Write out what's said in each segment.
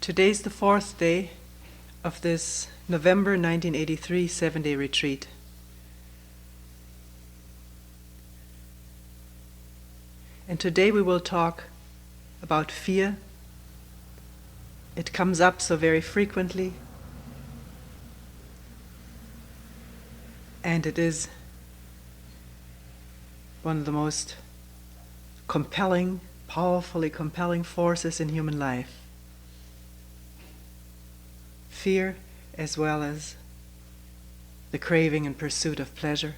Today's the fourth day of this November 1983 7-day retreat. And today we will talk about fear. It comes up so very frequently, and it is one of the most powerfully compelling forces in human life. Fear, as well as the craving and pursuit of pleasure,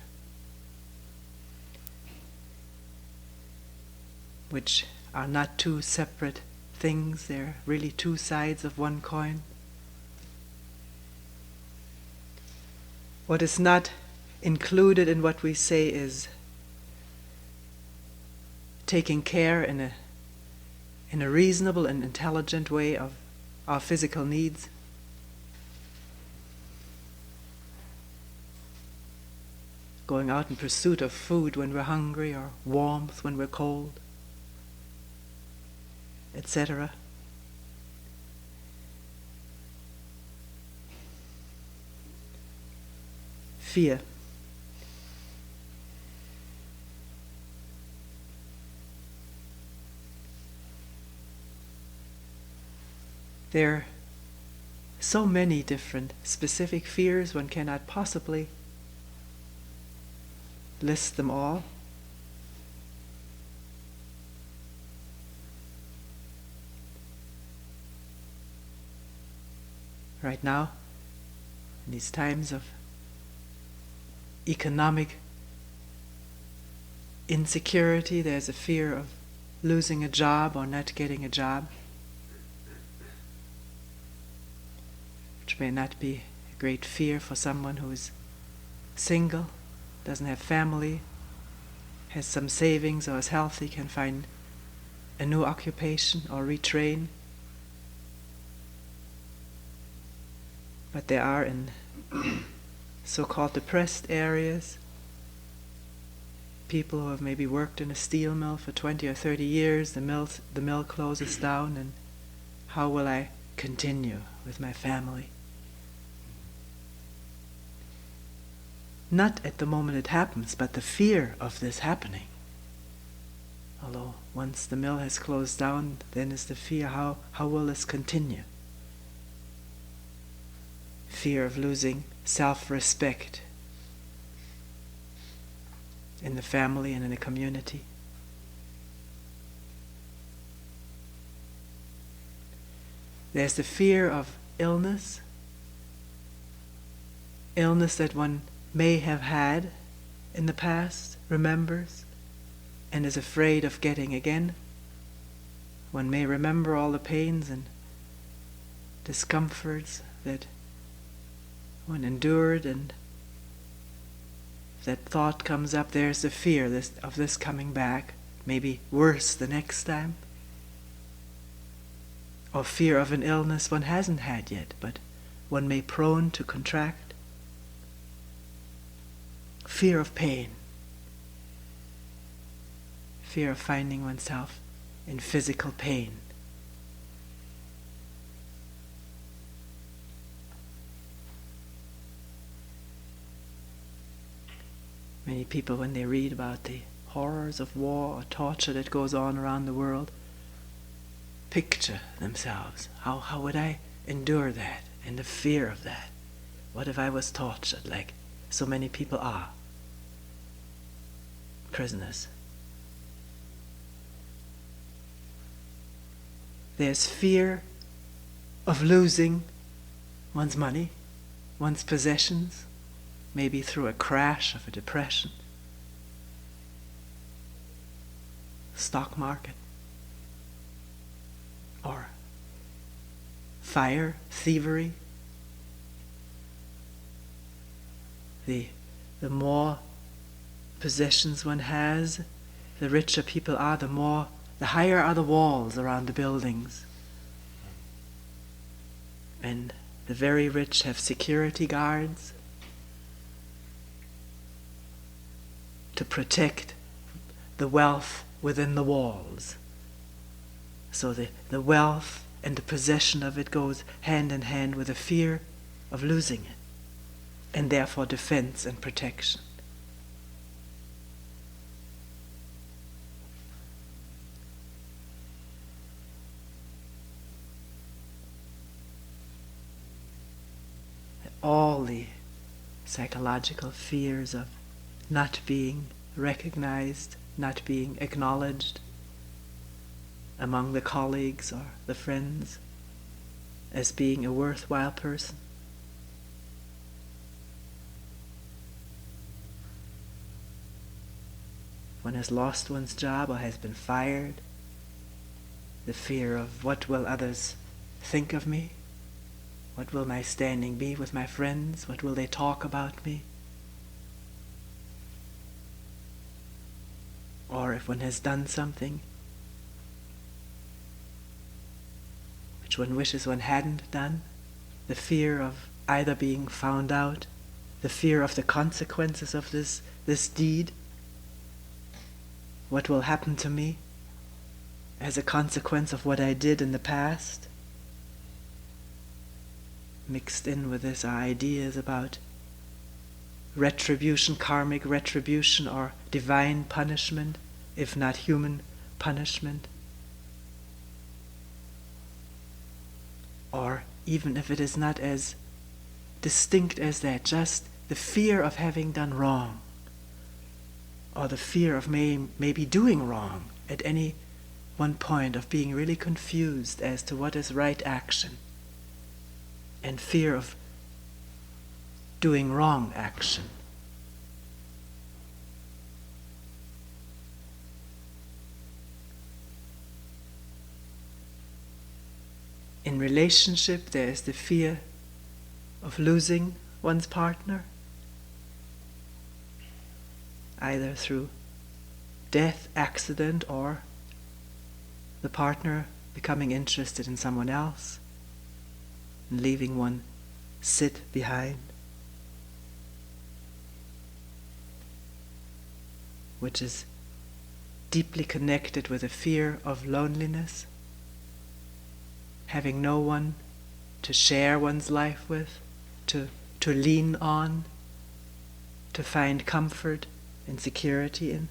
which are not two separate things, they're really two sides of one coin. What is not included in what we say is taking care in a reasonable and intelligent way of our physical needs. Going out in pursuit of food when we're hungry, or warmth when we're cold, etc. Fear. There are so many different specific fears, one cannot possibly list them all. Right now, in these times of economic insecurity, there's a fear of losing a job or not getting a job, which may not be a great fear for someone who is single, doesn't have family, has some savings, or is healthy, can find a new occupation or retrain. But there are, in so-called depressed areas, people who have maybe worked in a steel mill for 20 or 30 years, the mill closes down, and how will I continue with my family? Not at the moment it happens, but the fear of this happening. Although once the mill has closed down, then is the fear, how will this continue? Fear of losing self-respect in the family and in the community. There's the fear of illness that one may have had in the past, remembers, and is afraid of getting again. One may remember all the pains and discomforts that one endured, and if that thought comes up, there's the fear of this coming back, maybe worse the next time. Or fear of an illness one hasn't had yet, but one may prone to contract. Fear of pain. Fear of finding oneself in physical pain. Many people, when they read about the horrors of war or torture that goes on around the world, picture themselves. How would I endure that, and the fear of that? What if I was tortured like so many people are? Prisoners. There's fear of losing one's money, one's possessions, maybe through a crash of a depression, stock market, or fire, thievery. The more possessions one has, the richer people are, the higher are the walls around the buildings. And the very rich have security guards to protect the wealth within the walls. So the wealth and the possession of it goes hand in hand with a fear of losing it, and therefore defense and protection. All the psychological fears of not being recognized, not being acknowledged among the colleagues or the friends as being a worthwhile person. One has lost one's job or has been fired, the fear of what will others think of me? What will my standing be with my friends? What will they talk about me? Or if one has done something which one wishes one hadn't done, the fear of either being found out, the fear of the consequences of this deed. What will happen to me as a consequence of what I did in the past? Mixed in with this are ideas about retribution, karmic retribution, or divine punishment, if not human punishment. Or even if it is not as distinct as that, just the fear of having done wrong, or the fear of maybe doing wrong at any one point, of being really confused as to what is right action, and fear of doing wrong action. In relationship, there is the fear of losing one's partner, either through death, accident, or the partner becoming interested in someone else and leaving one sit behind, which is deeply connected with a fear of loneliness, having no one to share one's life with, to lean on, to find comfort and security in.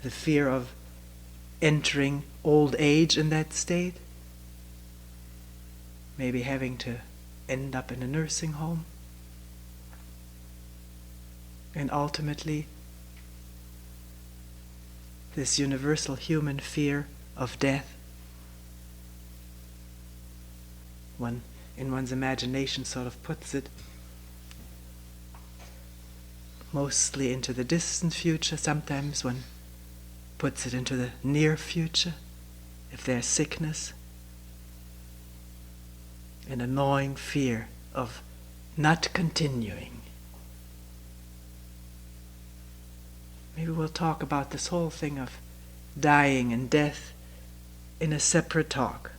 The fear of entering old age in that state, maybe having to end up in a nursing home, and ultimately this universal human fear of death. One, in one's imagination, sort of puts it mostly into the distant future. Sometimes one puts it into the near future, if there's sickness, an annoying fear of not continuing. Maybe we'll talk about this whole thing of dying and death in a separate talk.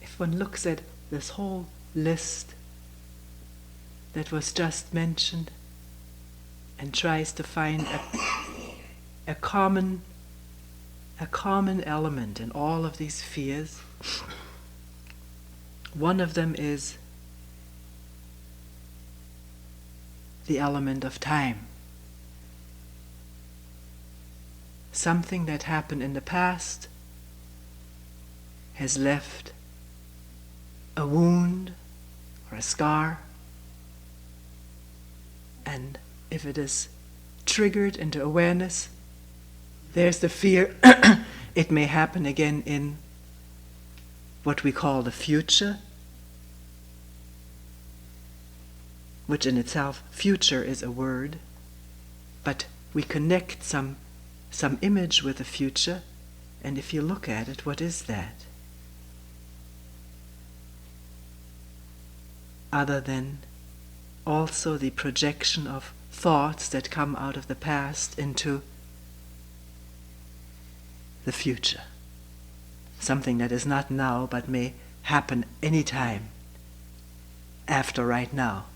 If one looks at this whole list that was just mentioned and tries to find a common element in all of these fears, one of them is the element of time. Something that happened in the past has left a wound or a scar, and if it is triggered into awareness, there's the fear it may happen again in what we call the future, which in itself, future is a word, but we connect some image with the future, and if you look at it, what is that? Other than also the projection of thoughts that come out of the past into the future. Something that is not now but may happen any time after right now.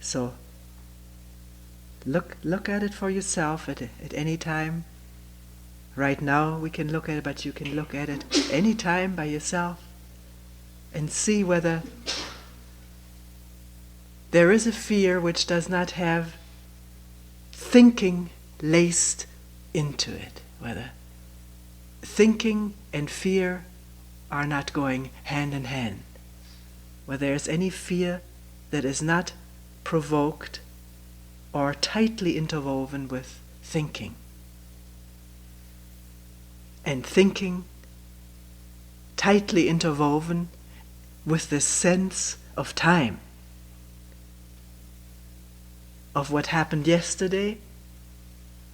So look at it for yourself at any time. Right now we can look at it, but you can look at it any time by yourself and see whether there is a fear which does not have thinking laced into it, whether thinking and fear are not going hand in hand, whether there is any fear that is not provoked or tightly interwoven with thinking, and thinking tightly interwoven with this sense of time, of what happened yesterday,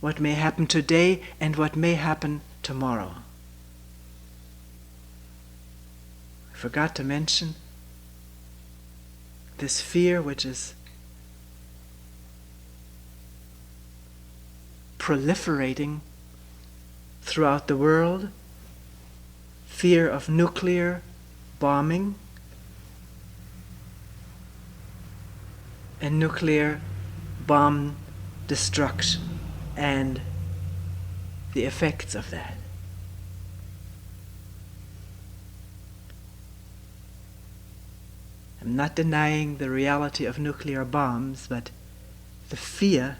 what may happen today, and what may happen tomorrow. I forgot to mention this fear which is proliferating throughout the world, fear of nuclear bombing and nuclear bomb destruction and the effects of that. I'm not denying the reality of nuclear bombs, but the fear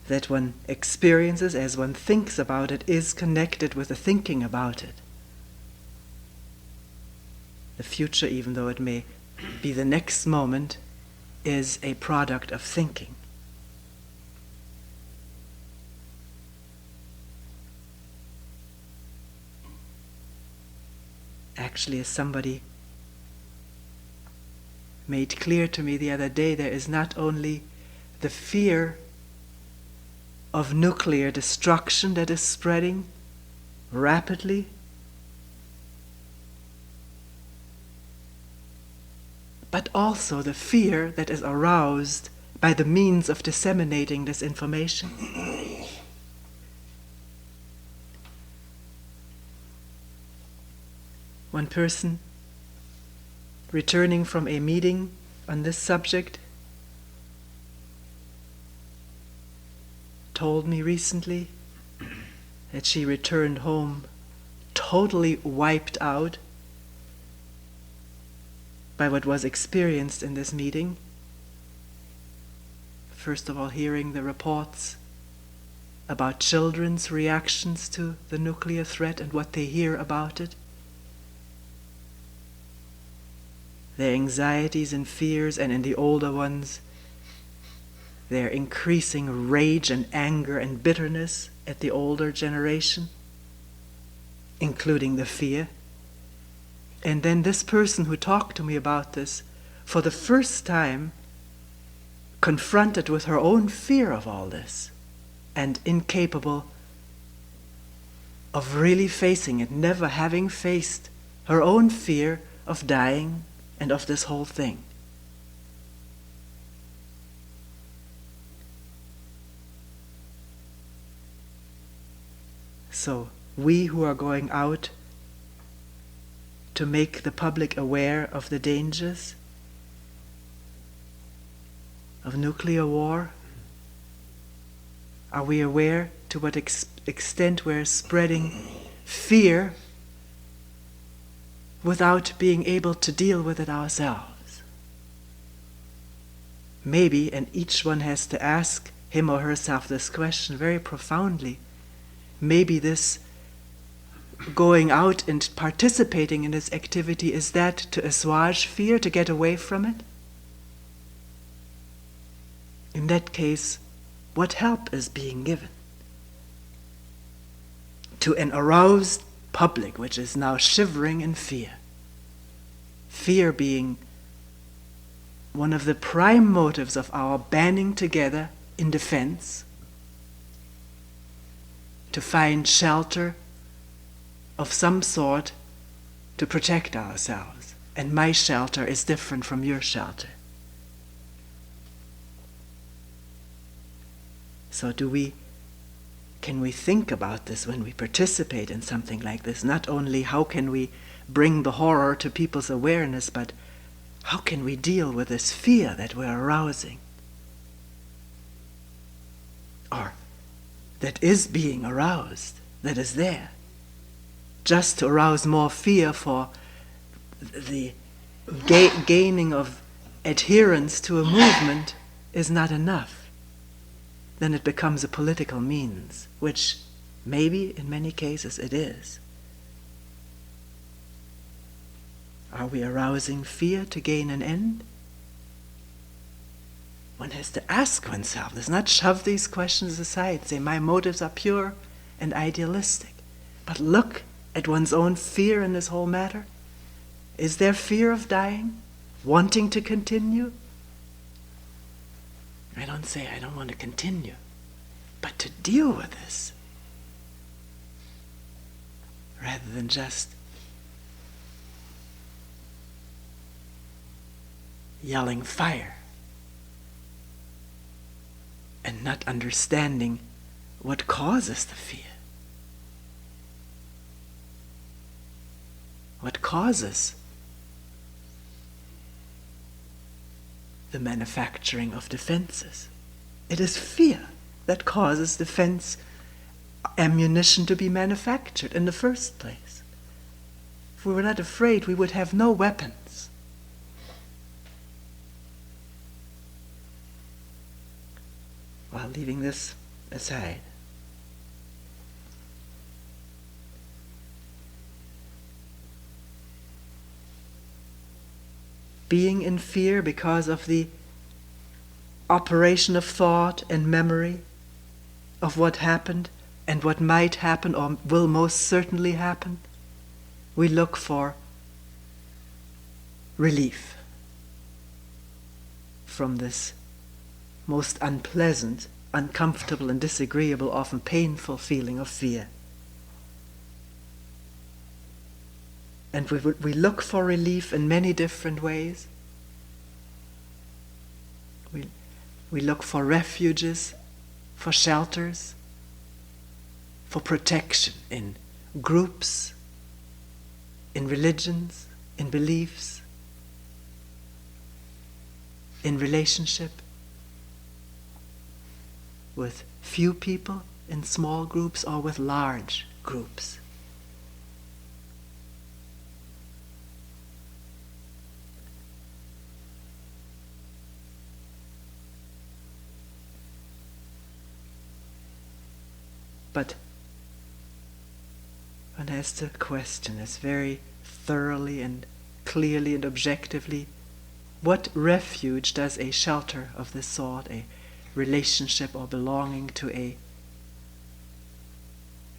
that one experiences as one thinks about it is connected with the thinking about it. The future, even though it may be the next moment, is a product of thinking. Actually, as somebody made clear to me the other day, there is not only the fear of nuclear destruction that is spreading rapidly, but also the fear that is aroused by the means of disseminating this information. One person returning from a meeting on this subject told me recently that she returned home totally wiped out by what was experienced in this meeting. First of all, hearing the reports about children's reactions to the nuclear threat and what they hear about it, their anxieties and fears, and in the older ones, their increasing rage and anger and bitterness at the older generation, including the fear. And then this person who talked to me about this, for the first time, confronted with her own fear of all this, and incapable of really facing it, never having faced her own fear of dying and of this whole thing. So, we who are going out to make the public aware of the dangers of nuclear war, are we aware to what extent we're spreading fear without being able to deal with it ourselves? Maybe, and each one has to ask him or herself this question very profoundly, maybe this going out and participating in this activity, is that to assuage fear, to get away from it? In that case, what help is being given to an aroused public which is now shivering in fear? Fear being one of the prime motives of our banding together in defense, to find shelter of some sort to protect ourselves. And my shelter is different from your shelter. So can we think about this when we participate in something like this? Not only how can we bring the horror to people's awareness, but how can we deal with this fear that we're arousing? Or that is being aroused, that is there. Just to arouse more fear for the gaining of adherence to a movement is not enough. Then it becomes a political means, which maybe in many cases it is. Are we arousing fear to gain an end? One has to ask oneself. Let's not shove these questions aside, say my motives are pure and idealistic. But look at one's own fear in this whole matter. Is there fear of dying? Wanting to continue? I don't say I don't want to continue, but to deal with this, rather than just yelling fire and not understanding what causes the fear. What causes the manufacturing of defenses? It is fear that causes defense ammunition to be manufactured in the first place. If we were not afraid, we would have no weapons. While leaving this aside, being in fear because of the operation of thought and memory of what happened and what might happen or will most certainly happen, we look for relief from this most unpleasant, uncomfortable and disagreeable, often painful feeling of fear. And we look for relief in many different ways. We look for refuges, for shelters, for protection in groups, in religions, in beliefs, in relationship with few people, in small groups, or with large groups. But one has to question this very thoroughly and clearly and objectively. What refuge does a shelter of this sort, a relationship or belonging to a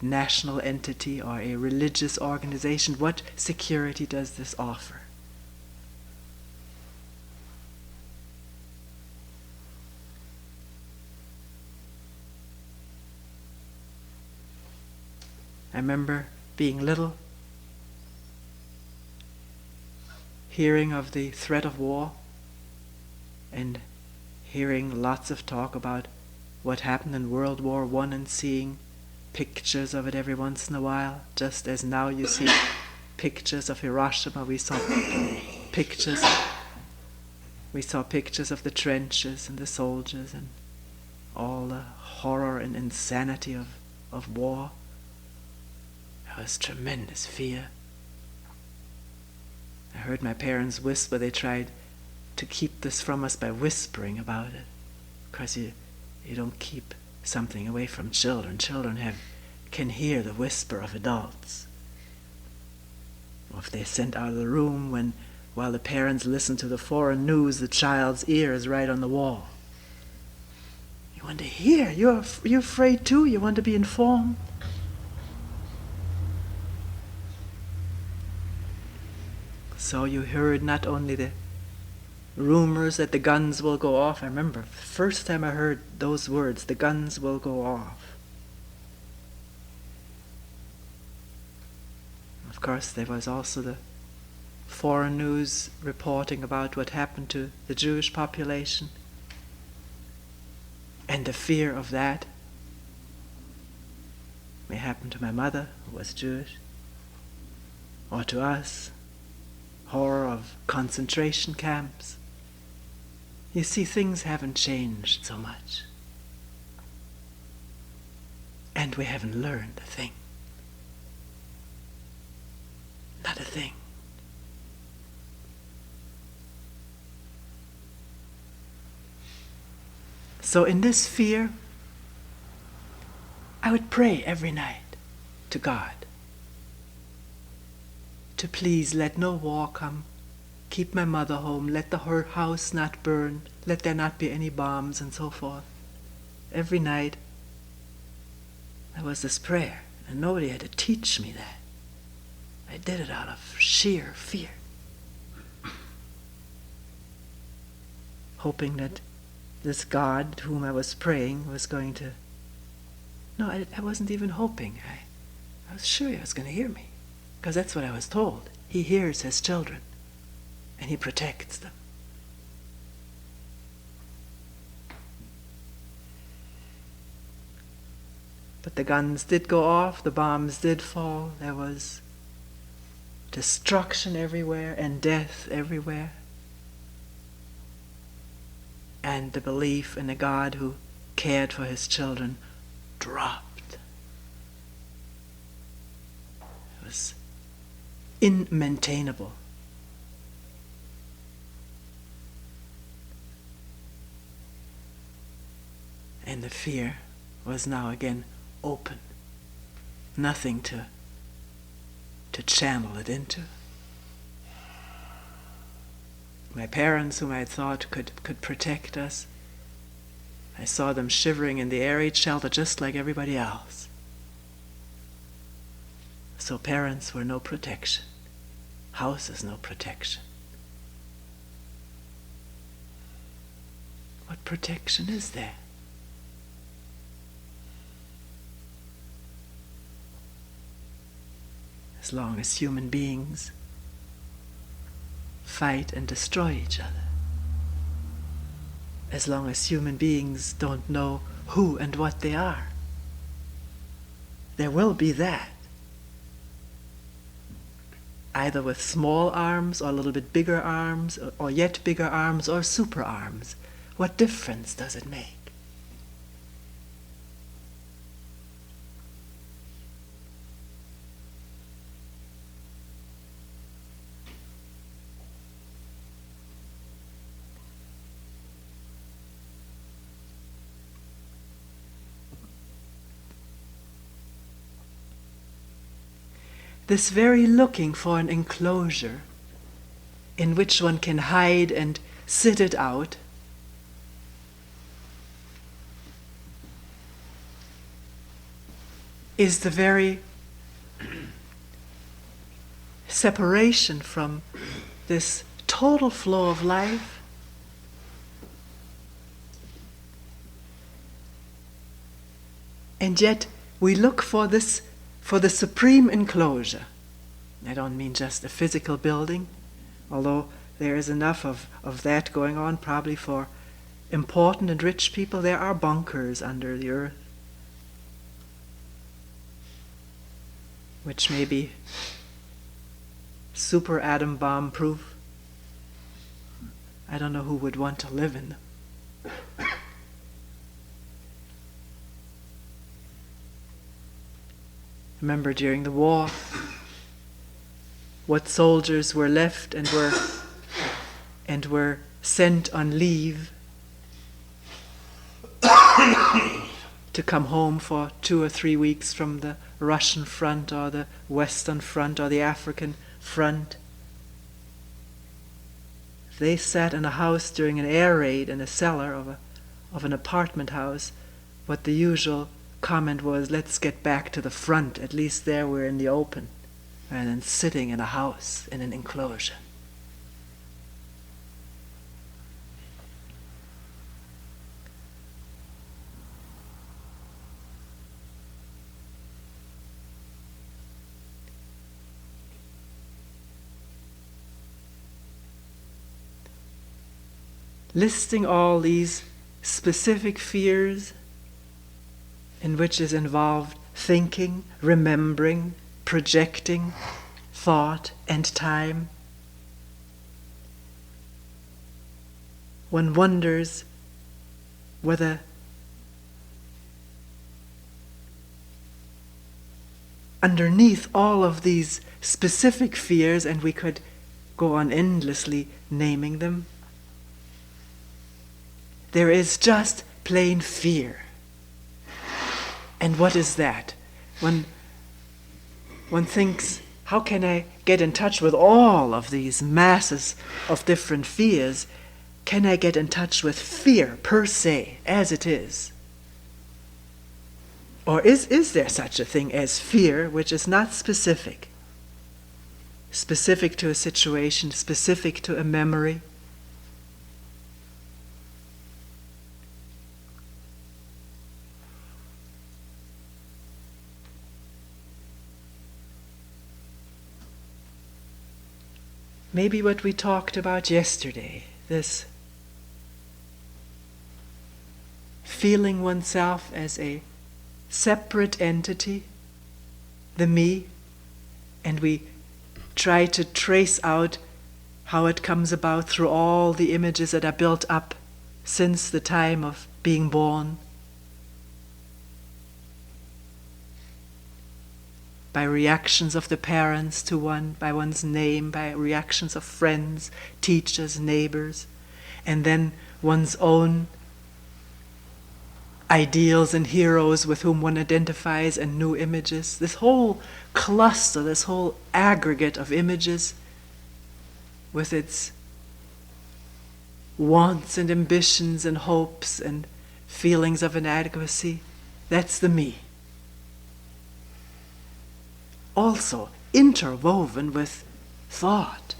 national entity or a religious organization, what security does this offer? I remember being little, hearing of the threat of war, and hearing lots of talk about what happened in World War I and seeing pictures of it every once in a while, just as now you see pictures of Hiroshima. We saw pictures of the trenches and the soldiers and all the horror and insanity of war. There was tremendous fear. I heard my parents whisper. They tried to keep this from us by whispering about it, because you don't keep something away from children. Children can hear the whisper of adults. Or if they're sent out of the room while the parents listen to the foreign news, the child's ear is right on the wall. You want to hear. You're afraid too. You want to be informed. So you heard not only the rumors that the guns will go off. I remember the first time I heard those words, the guns will go off. Of course, there was also the foreign news reporting about what happened to the Jewish population. And the fear of that may happen to my mother, who was Jewish, or to us. Horror of concentration camps. You see, things haven't changed so much. And we haven't learned a thing. Not a thing. So in this fear, I would pray every night to God to please let no war come, keep my mother home, let her house not burn, let there not be any bombs and so forth. Every night there was this prayer, and nobody had to teach me that. I did it out of sheer fear, hoping that this God to whom I was praying was going to... No, I wasn't even hoping. I was sure he was going to hear me, because that's what I was told. He hears his children, and he protects them. But the guns did go off, the bombs did fall, there was destruction everywhere and death everywhere. And the belief in a God who cared for his children dropped. It was unmaintainable. And the fear was now again open. Nothing to channel it into. My parents, whom I had thought could protect us, I saw them shivering in the air raid shelter just like everybody else. So parents were no protection. Houses no protection. What protection is there? As long as human beings fight and destroy each other. As long as human beings don't know who and what they are. There will be that. Either with small arms or a little bit bigger arms or yet bigger arms or super arms. What difference does it make? This very looking for an enclosure in which one can hide and sit it out is the very separation from this total flow of life. And yet we look for this, for the supreme enclosure. I don't mean just a physical building, although there is enough of that going on probably for important and rich people. There are bunkers under the earth, which may be super atom bomb proof. I don't know who would want to live in them. Remember during the war, what soldiers were left and were sent on leave to come home for 2 or 3 weeks from the Russian front or the Western front or the African front. They sat in a house during an air raid in a cellar of an apartment house. What the usual comment was, let's get back to the front, at least there we're in the open, rather than sitting in a house in an enclosure. Listing all these specific fears in which is involved thinking, remembering, projecting, thought, and time. One wonders whether underneath all of these specific fears, and we could go on endlessly naming them, there is just plain fear. And what is that? When one thinks, how can I get in touch with all of these masses of different fears? Can I get in touch with fear per se, as it is? Or is there such a thing as fear which is not specific? Specific to a situation, specific to a memory? Maybe what we talked about yesterday, this feeling oneself as a separate entity, the me, and we try to trace out how it comes about through all the images that are built up since the time of being born, by reactions of the parents to one, by one's name, by reactions of friends, teachers, neighbors, and then one's own ideals and heroes with whom one identifies and new images. This whole cluster, this whole aggregate of images with its wants and ambitions and hopes and feelings of inadequacy, that's the me. Also interwoven with thought.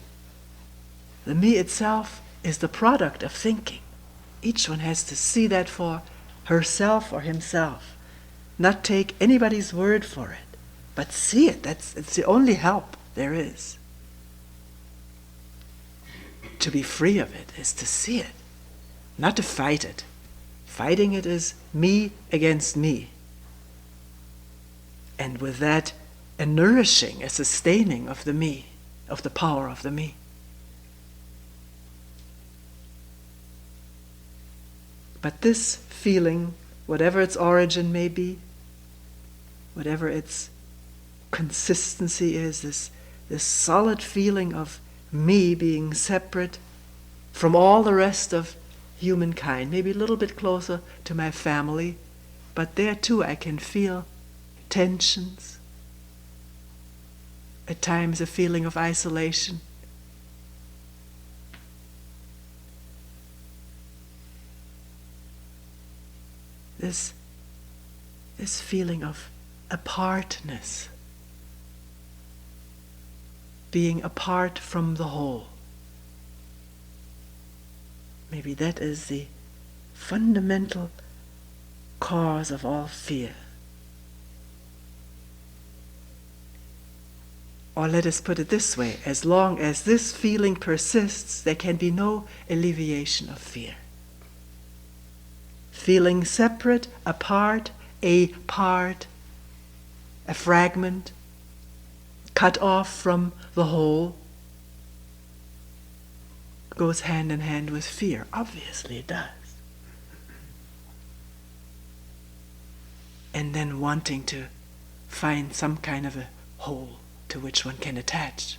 The me itself is the product of thinking. Each one has to see that for herself or himself. Not take anybody's word for it, but see it. It's the only help there is. To be free of it is to see it, not to fight it. Fighting it is me against me. And with that, a nourishing, a sustaining of the me, of the power of the me. But this feeling, whatever its origin may be, whatever its consistency is, this solid feeling of me being separate from all the rest of humankind, maybe a little bit closer to my family, but there too I can feel tensions, at times a feeling of isolation. This feeling of apartness, being apart from the whole. Maybe that is the fundamental cause of all fear. Or let us put it this way, as long as this feeling persists, there can be no alleviation of fear. Feeling separate, apart, a part, a fragment, cut off from the whole, goes hand in hand with fear. Obviously it does. And then wanting to find some kind of a whole to which one can attach.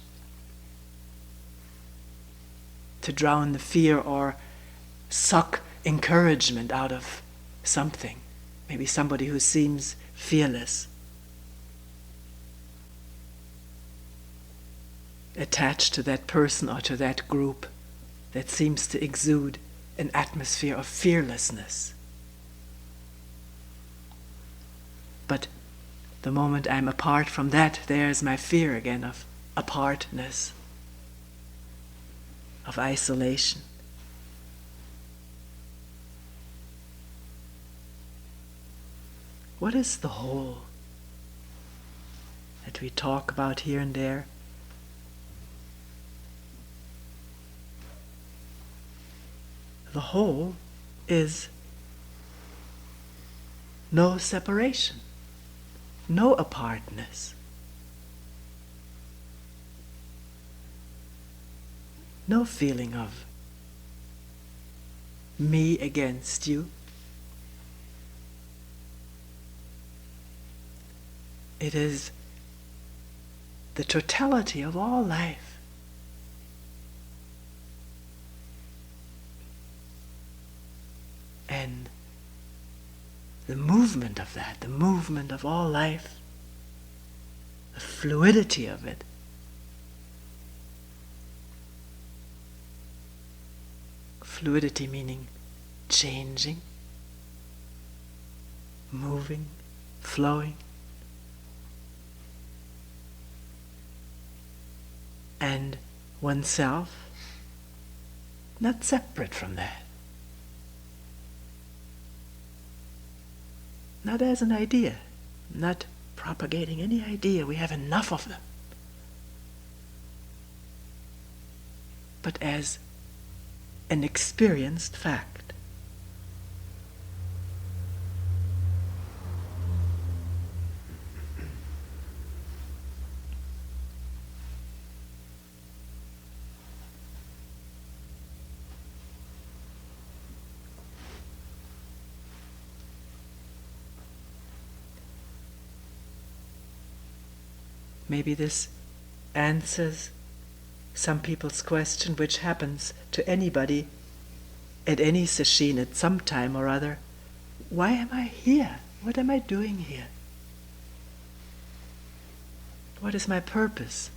To drown the fear or suck encouragement out of something. Maybe somebody who seems fearless. Attached to that person or to that group that seems to exude an atmosphere of fearlessness. But the moment I'm apart from that, there's my fear again of apartness, of isolation. What is the whole that we talk about here and there? The whole is no separation, no apartness, no feeling of me against you. It is the totality of all life. And the movement of that, the movement of all life, the fluidity of it, fluidity meaning changing, moving, flowing, and oneself not separate from that, not as an idea, not propagating any idea, we have enough of them, but as an experienced fact. Maybe this answers some people's question, which happens to anybody at any session at some time or other. Why am I here? What am I doing here? What is my purpose?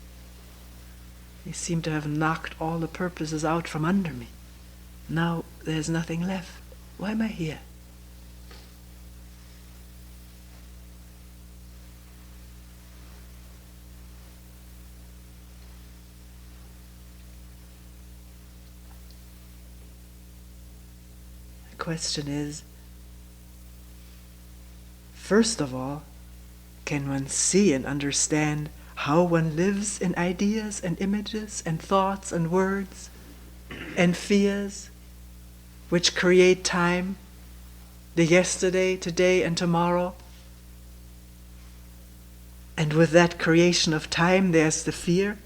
I seem to have knocked all the purposes out from under me. Now there's nothing left. Why am I here? Question is, first of all, can one see and understand how one lives in ideas and images and thoughts and words and fears which create time, the yesterday, today, and tomorrow? And with that creation of time, there's the fear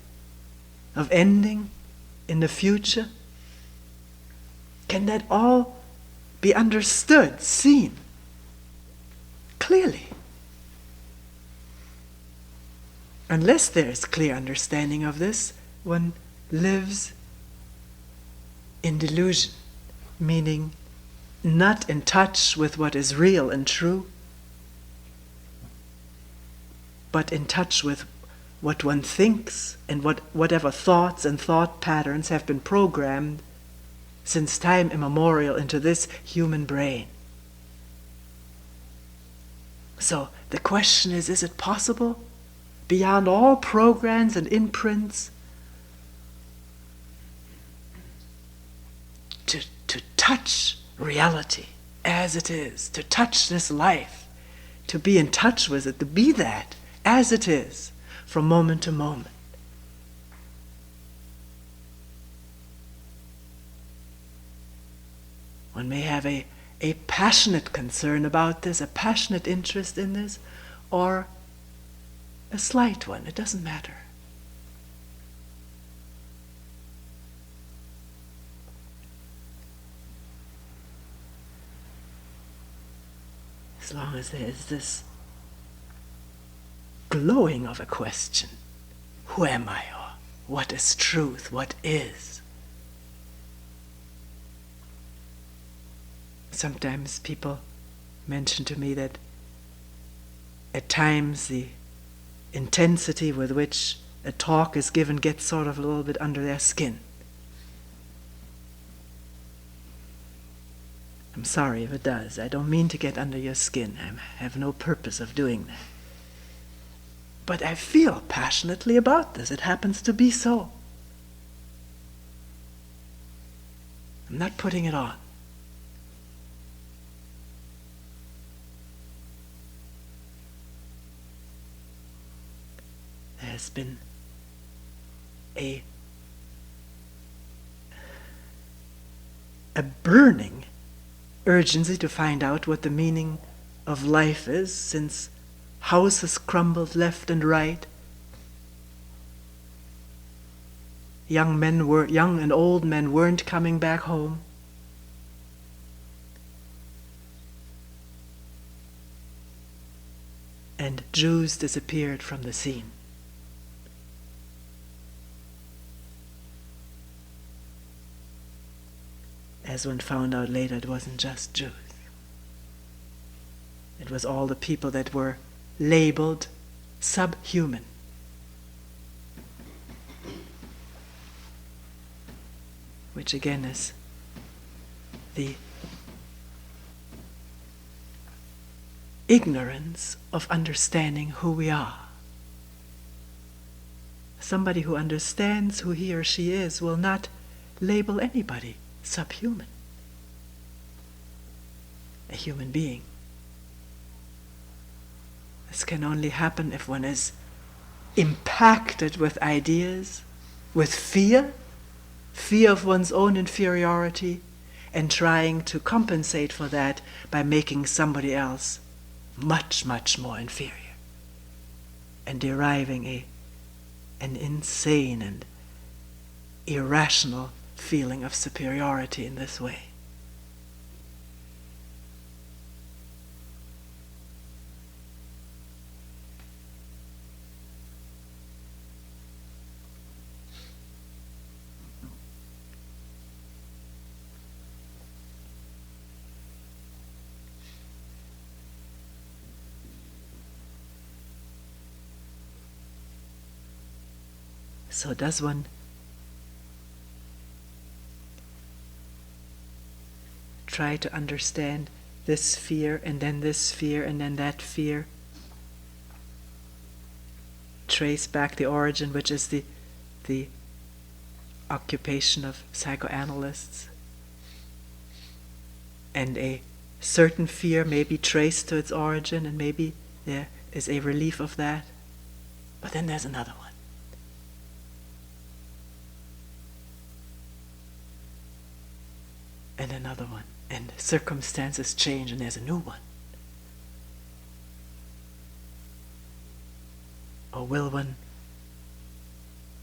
of ending in the future. Can that all be understood, seen clearly? Unless there is clear understanding of this, one lives in delusion, meaning not in touch with what is real and true, but in touch with what one thinks and whatever thoughts and thought patterns have been programmed since time immemorial into this human brain. So the question is it possible, beyond all programs and imprints, to touch reality as it is, to touch this life, to be in touch with it, to be that as it is from moment to moment? One may have a passionate concern about this, a passionate interest in this, or a slight one. It doesn't matter. As long as there is this glowing of a question, who am I, or what is truth, what is? Sometimes people mention to me that at times the intensity with which a talk is given gets sort of a little bit under their skin. I'm sorry if it does. I don't mean to get under your skin. I have no purpose of doing that. But I feel passionately about this. It happens to be so. I'm not putting it on. Has been a burning urgency to find out what the meaning of life is, since houses crumbled left and right, young and old men weren't coming back home. And Jews disappeared from the scene. As one found out later, it wasn't just Jews. It was all the people that were labeled subhuman. Which again is the ignorance of understanding who we are. Somebody who understands who he or she is will not label anybody subhuman. A human being. This can only happen if one is impacted with ideas, with fear of one's own inferiority, and trying to compensate for that by making somebody else much, much more inferior, and deriving an insane and irrational feeling of superiority in this way. So does one try to understand this fear and then this fear and then that fear? Trace back the origin, which is the occupation of psychoanalysts. And a certain fear may be traced to its origin, and maybe there is a relief of that. But then there's another one. And another one, and circumstances change, and there's a new one. Or will one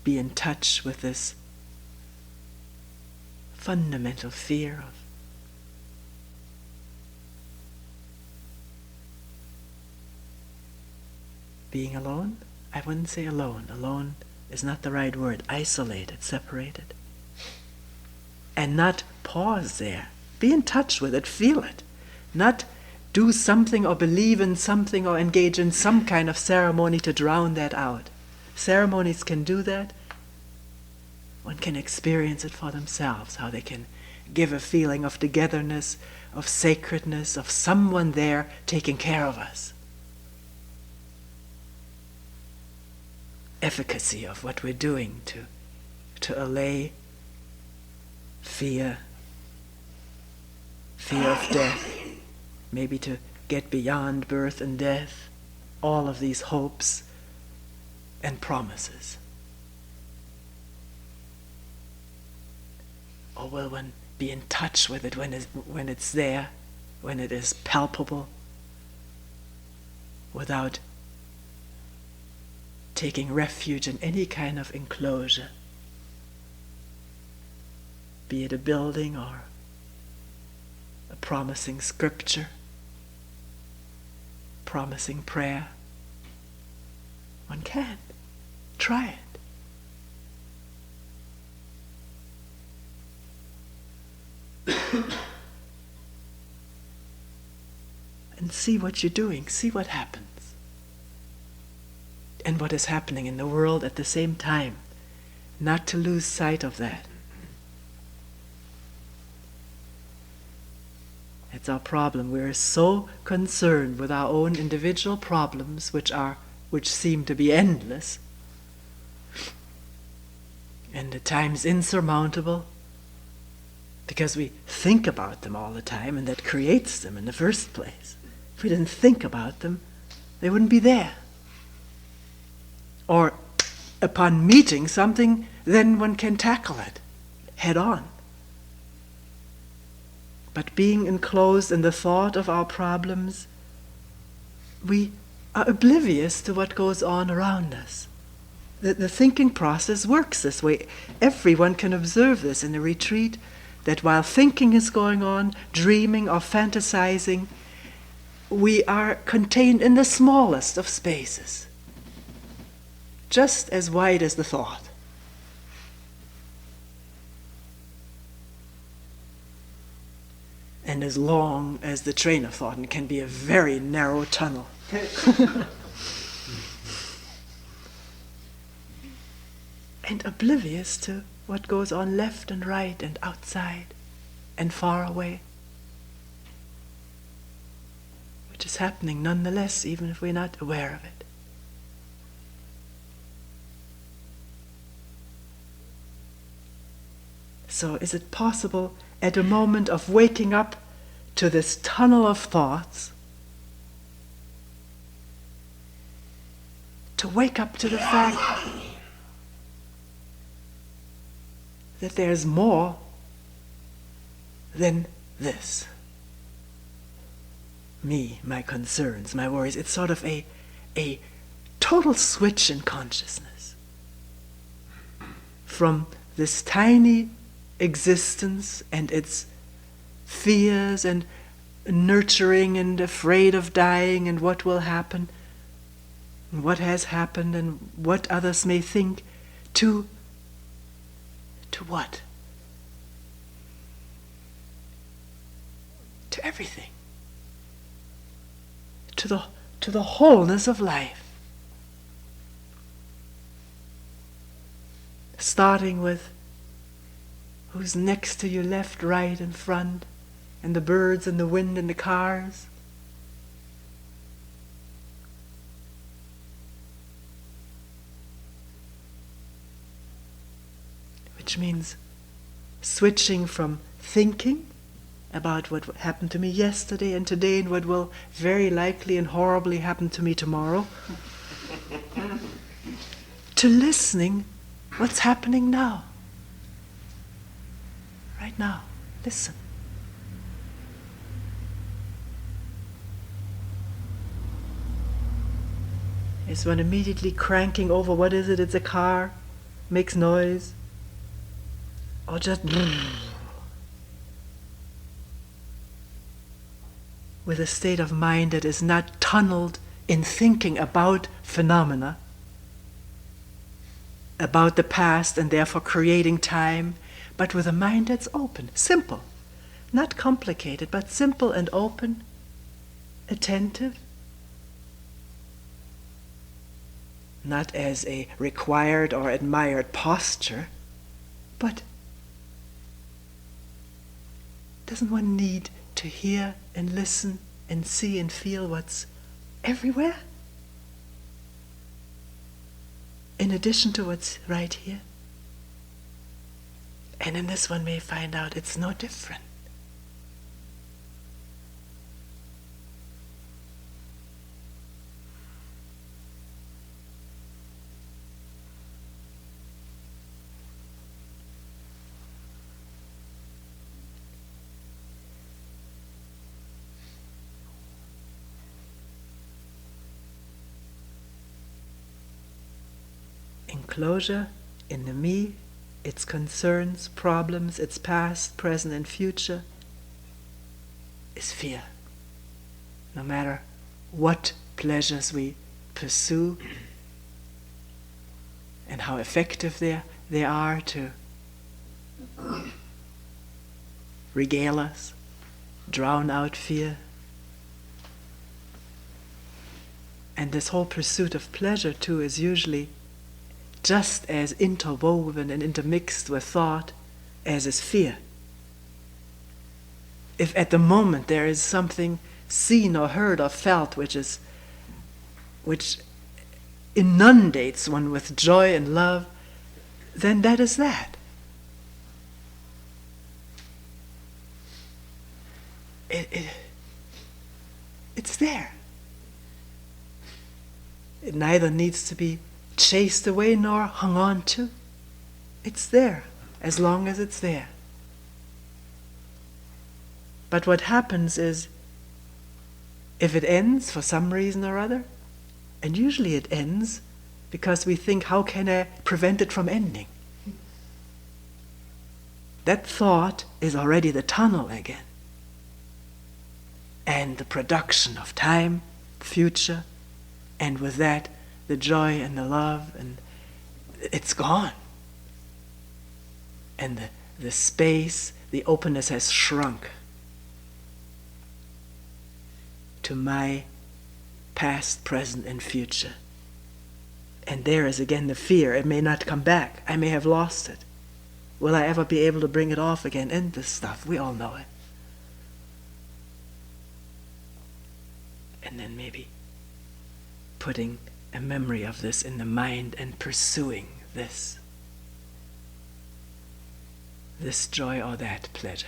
be in touch with this fundamental fear of being alone? I wouldn't say alone. Alone is not the right word. Isolated, separated. And not pause there. Be in touch with it, feel it. Not do something or believe in something or engage in some kind of ceremony to drown that out. Ceremonies can do that. One can experience it for themselves, how they can give a feeling of togetherness, of sacredness, of someone there taking care of us. Efficacy of what we're doing to allay fear of death, maybe to get beyond birth and death, all of these hopes and promises. Or will one be in touch with it when it's there, when it is palpable, without taking refuge in any kind of enclosure? Be it a building or a promising scripture, promising prayer. One can. Try it. And see what you're doing, see what happens. And what is happening in the world at the same time. Not to lose sight of that. It's our problem. We're so concerned with our own individual problems, which seem to be endless, and at times insurmountable, because we think about them all the time, and that creates them in the first place. If we didn't think about them, they wouldn't be there. Or upon meeting something, then one can tackle it head on. But being enclosed in the thought of our problems we are oblivious to what goes on around us. The thinking process works this way. Everyone can observe this in a retreat, that while thinking is going on, dreaming or fantasizing, we are contained in the smallest of spaces, just as wide as the thought. And as long as the train of thought, and can be a very narrow tunnel. And oblivious to what goes on left and right and outside and far away, which is happening nonetheless, even if we're not aware of it. So is it possible at a moment of waking up to this tunnel of thoughts to wake up to the fact that there's more than this? Me, my concerns, my worries. It's sort of a total switch in consciousness from this tiny existence and its fears and nurturing and afraid of dying and what will happen and what has happened and what others may think, to what? To everything. To the wholeness of life. Starting with who's next to you, left, right, and front, and the birds and the wind and the cars. Which means switching from thinking about what happened to me yesterday and today and what will very likely and horribly happen to me tomorrow, to listening what's happening now. Right now, listen. Is one immediately cranking over, what is it? It's a car, makes noise, or just with a state of mind that is not tunneled in thinking about phenomena, about the past and therefore creating time, but with a mind that's open, simple, not complicated, but simple and open, attentive, not as a required or admired posture, but doesn't one need to hear and listen and see and feel what's everywhere? In addition to what's right here? And in this one may find out it's no different. Enclosure in the me, its concerns, problems, its past, present, and future, is fear. No matter what pleasures we pursue and how effective they are to regale us, drown out fear. And this whole pursuit of pleasure too is usually just as interwoven and intermixed with thought as is fear. If at the moment there is something seen or heard or felt which inundates one with joy and love, then that is that. It's there. It neither needs to be chased away nor hung on to. It's there, as long as it's there. But what happens is if it ends for some reason or other, and usually it ends because we think, how can I prevent it from ending? That thought is already the tunnel again. And the production of time, future, and with that, the joy and the love, and it's gone. And the space, the openness has shrunk to my past, present, and future. And there is again the fear. It may not come back. I may have lost it. Will I ever be able to bring it off again? And this stuff, we all know it. And then maybe putting a memory of this in the mind and pursuing this joy or that pleasure.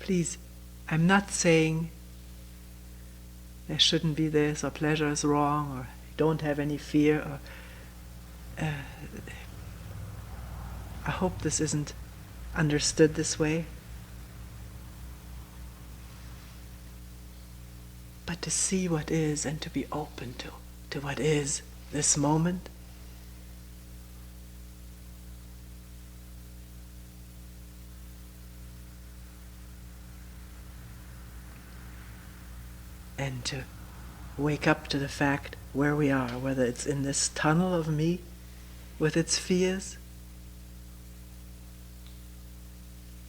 Please, I'm not saying there shouldn't be this, or pleasure is wrong, or don't have any fear, or I hope this isn't understood this way. But to see what is and to be open to what is this moment. And to wake up to the fact where we are, whether it's in this tunnel of me with its fears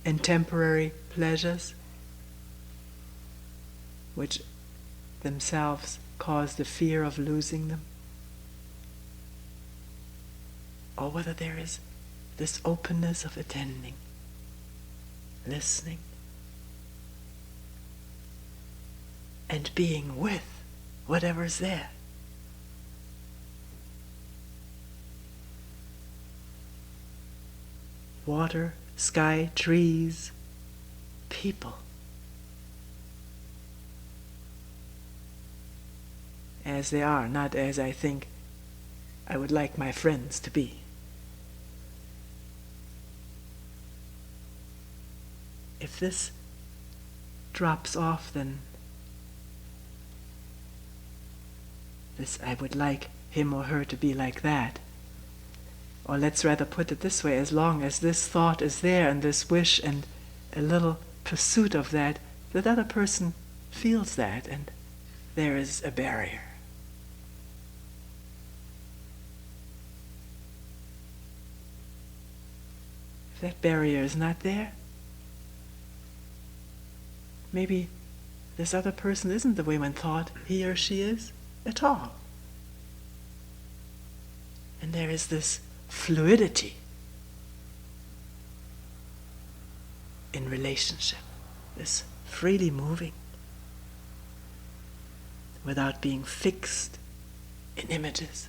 and temporary pleasures, which themselves cause the fear of losing them, or whether there is this openness of attending, listening, and being with whatever's there. Water, sky, trees, people. As they are, not as I think I would like my friends to be. If this drops off, then I would like him or her to be like that. Or let's rather put it this way, as long as this thought is there and this wish and a little pursuit of that, that other person feels that and there is a barrier. If that barrier is not there, maybe this other person isn't the way one thought he or she is at all. And there is this fluidity in relationship, this freely moving without being fixed in images.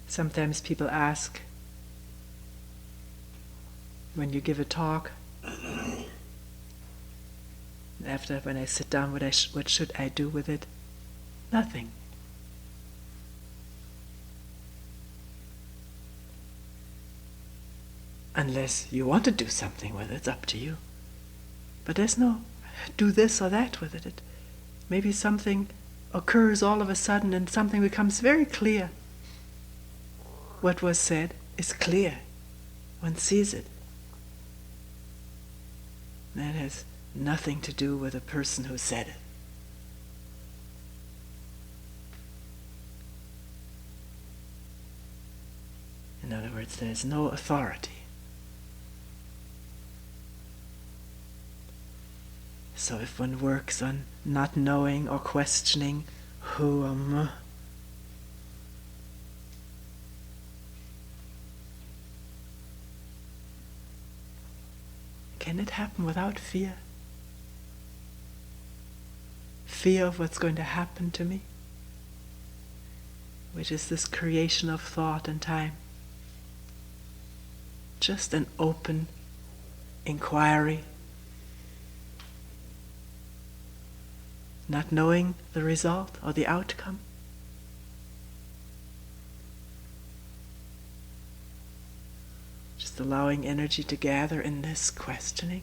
Sometimes people ask, when you give a talk, after when I sit down, what should I do with it? Nothing. Unless you want to do something with it, it's up to you. But there's no do this or that with it. Maybe something occurs all of a sudden and something becomes very clear. What was said is clear. One sees it. That has nothing to do with the person who said it. In other words, there's no authority. So if one works on not knowing or questioning who am, can it happen without fear? Fear of what's going to happen to me, which is this creation of thought and time. Just an open inquiry, not knowing the result or the outcome. Just allowing energy to gather in this questioning.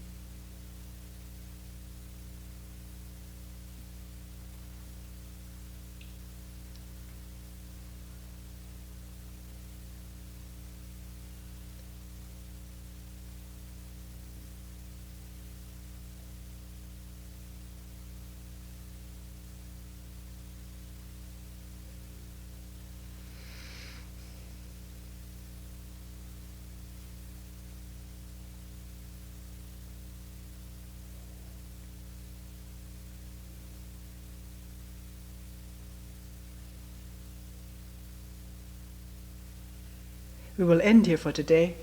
We will end here for today.